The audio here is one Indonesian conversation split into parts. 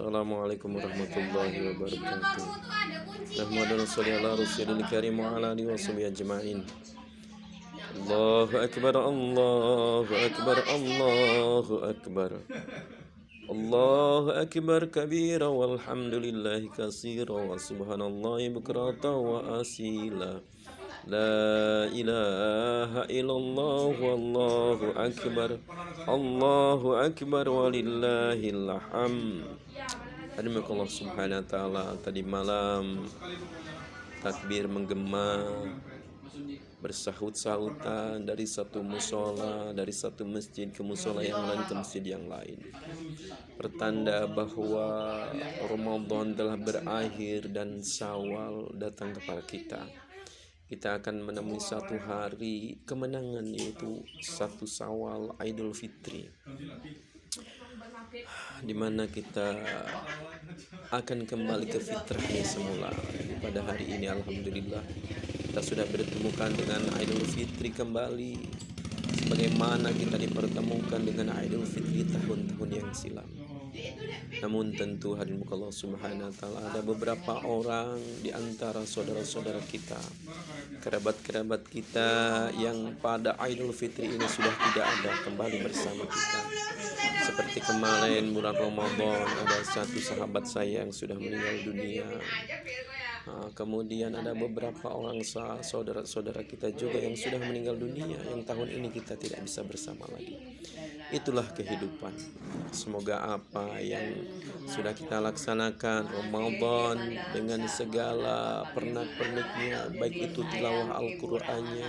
Assalamualaikum warahmatullahi wabarakatuh. Nahmaduhu sholli ala rasulil karim wa ala alihi washabihi ajma'in. Allahu akbar, Allahu akbar, Allahu akbar. Allahu akbar kabira walhamdulillahi katsira wa subhanallahi bukratan wa asila. La ilaha illallah wallahu akbar. Allahu akbar walillahil hamd. Allah subhanahu wa ta'ala. Tadi malam takbir menggema, bersahut-sahutan dari satu musola, dari satu masjid ke musola yang lain, ke masjid yang lain. Pertanda bahwa Ramadan telah berakhir dan Syawal datang kepada kita. Kita akan menemui satu hari kemenangan, yaitu satu Syawal, Idul Fitri, di mana kita akan kembali ke fitrahnya semula. Pada hari ini alhamdulillah kita sudah bertemukan dengan Idul Fitri kembali, sebagaimana kita dipertemukan dengan Idul Fitri tahun-tahun yang silam. Namun tentu hadirin Allah subhanahu wa ta'ala, ada beberapa orang di antara saudara-saudara kita, kerabat-kerabat kita yang pada Idul Fitri ini sudah tidak ada kembali bersama kita. Seperti kemarin bulan Ramadan ada satu sahabat saya yang sudah meninggal dunia. Kemudian ada beberapa orang saudara-saudara kita juga yang sudah meninggal dunia, yang tahun ini kita tidak bisa bersama lagi. Itulah kehidupan. Semoga apa yang sudah kita laksanakan Ramadan dengan segala pernak-perniknya, baik itu tilawah Al-Qur'annya,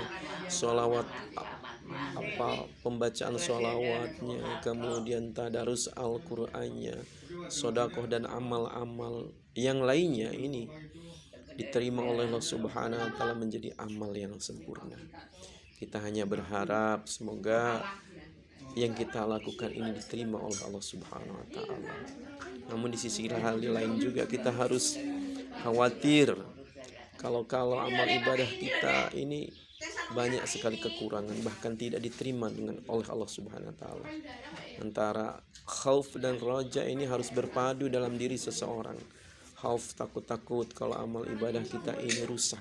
sholawat, pembacaan sholawatnya, kemudian tadarus Al-Qur'annya, sodakoh dan amal-amal yang lainnya, ini diterima oleh Allah subhanahu wa ta'ala menjadi amal yang sempurna. Kita hanya berharap semoga yang kita lakukan ini diterima oleh Allah subhanahu wa ta'ala. Namun di sisi lain juga kita harus khawatir kalau amal ibadah kita ini banyak sekali kekurangan, bahkan tidak diterima oleh Allah subhanahu wa ta'ala. Antara khauf dan roja ini harus berpadu dalam diri seseorang. Khauf, takut-takut kalau amal ibadah kita ini rusak,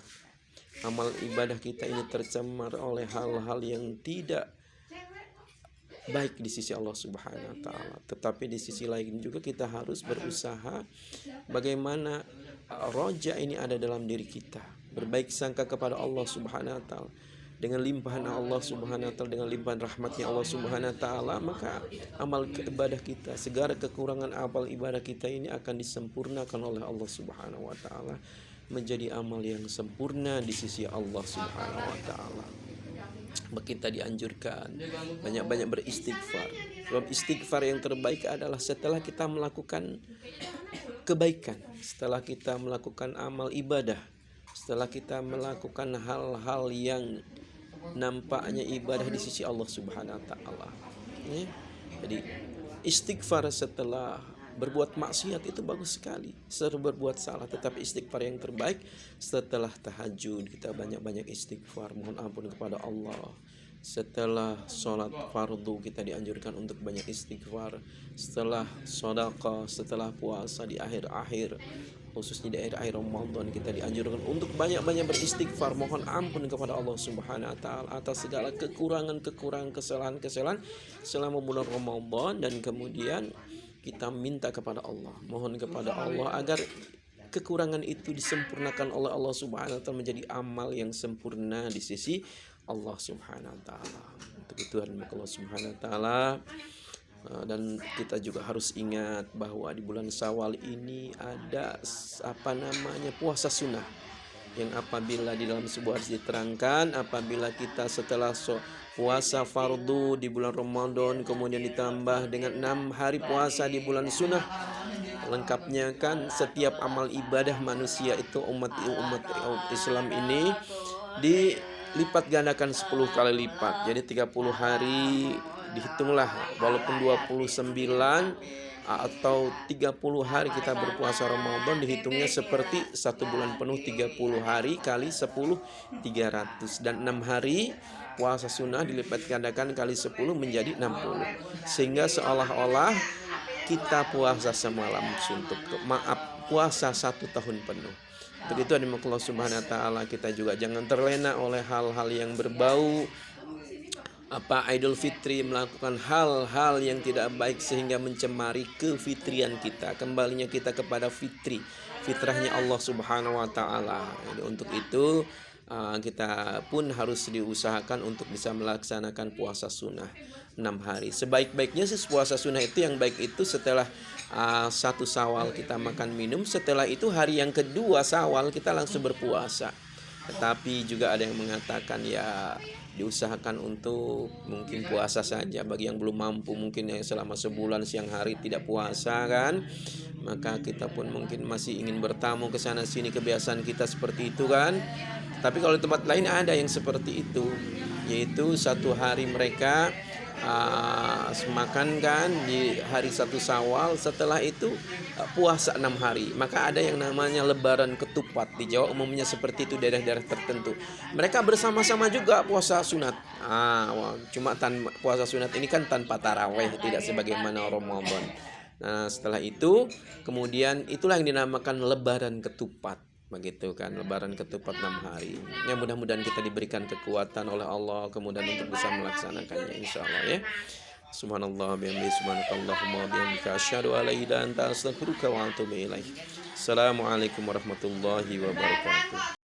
amal ibadah kita ini tercemar oleh hal-hal yang tidak baik di sisi Allah subhanahu wa ta'ala. Tetapi di sisi lain juga kita harus berusaha bagaimana roja ini ada dalam diri kita, berbaik sangka kepada Allah subhanahu wa ta'ala. Dengan limpahan Allah subhanahu wa ta'ala, dengan limpahan rahmatnya Allah subhanahu wa ta'ala, maka amal ibadah kita, segala kekurangan amal ibadah kita ini akan disempurnakan oleh Allah subhanahu wa ta'ala menjadi amal yang sempurna di sisi Allah subhanahu wa ta'ala. Kita dianjurkan banyak-banyak beristighfar. Sebab istighfar yang terbaik adalah setelah kita melakukan kebaikan, setelah kita melakukan amal ibadah, setelah kita melakukan hal-hal yang nampaknya ibadah di sisi Allah subhanahu wa ta'ala. Jadi istighfar setelah berbuat maksiat itu bagus sekali, setelah berbuat salah. Tetapi istighfar yang terbaik setelah tahajud, kita banyak-banyak istighfar, mohon ampun kepada Allah. Setelah sholat fardu kita dianjurkan untuk banyak istighfar. Setelah sedekah, setelah puasa di akhir-akhir, khususnya di akhir-akhir Ramadan, kita dianjurkan untuk banyak-banyak beristighfar, mohon ampun kepada Allah subhanahu wa ta'ala atas segala kekurangan, kesalahan selama bulan Ramadan. Dan kemudian kita minta kepada Allah, mohon kepada Allah agar kekurangan itu disempurnakan oleh Allah subhanahu wa ta'ala menjadi amal yang sempurna di sisi Allah subhanahu wa ta'ala. Untuk itu Allah subhanahu wa ta'ala. Dan kita juga harus ingat bahwa di bulan Syawal ini ada puasa sunnah, yang apabila di dalam sebuah hadis diterangkan, apabila kita setelah puasa fardu di bulan Ramadan kemudian ditambah dengan 6 hari puasa di bulan sunnah, lengkapnya kan setiap amal ibadah manusia itu umat Islam ini dilipat gandakan 10 kali lipat. Jadi 30 hari dihitunglah, walaupun 29 atau 30 hari kita berpuasa Ramadan, dihitungnya seperti 1 bulan penuh. 30 hari kali 10, 300. Dan 6 hari puasa sunnah dilipat gandakan kali 10 menjadi 60. Sehingga seolah-olah kita puasa semalam suntuk, maaf, puasa 1 tahun penuh. Untuk itu Allah Subhanahu wa taala, kita juga jangan terlena oleh hal-hal yang berbau Idul Fitri, melakukan hal-hal yang tidak baik sehingga mencemari kefitrian kita, kembalinya kita kepada fitrahnya Allah Subhanahu wa taala. Untuk itu kita pun harus diusahakan untuk bisa melaksanakan puasa sunnah 6 hari. Sebaik-baiknya sih puasa sunnah itu, yang baik itu setelah 1 Syawal kita makan minum, setelah itu hari yang kedua Syawal kita langsung berpuasa. Tetapi juga ada yang mengatakan ya diusahakan untuk mungkin puasa saja bagi yang belum mampu, mungkin yang selama sebulan siang hari tidak puasa kan, maka kita pun mungkin masih ingin bertamu ke sana sini, kebiasaan kita seperti itu kan. Tapi kalau di tempat lain ada yang seperti itu, yaitu 1 hari mereka makan kan di hari 1 Syawal, setelah itu puasa 6 hari. Maka ada yang namanya lebaran ketupat. Di Jawa umumnya seperti itu, daerah-daerah tertentu. Mereka bersama-sama juga puasa sunat. Cuma puasa sunat ini kan tanpa taraweh, tidak sebagaimana Ramadan. Nah, setelah itu kemudian itulah yang dinamakan lebaran ketupat. Begitu kan, lebaran ketupat 6 hari. Ya, mudah-mudahan kita diberikan kekuatan oleh Allah kemudian untuk bisa melaksanakannya insyaallah ya. Subhanallah bihamdihi, subhanakallahumma bihamdika, asyhadu an la ilaha illa anta, astaghfiruka wa atubu ilaik. Assalamualaikum warahmatullahi wabarakatuh.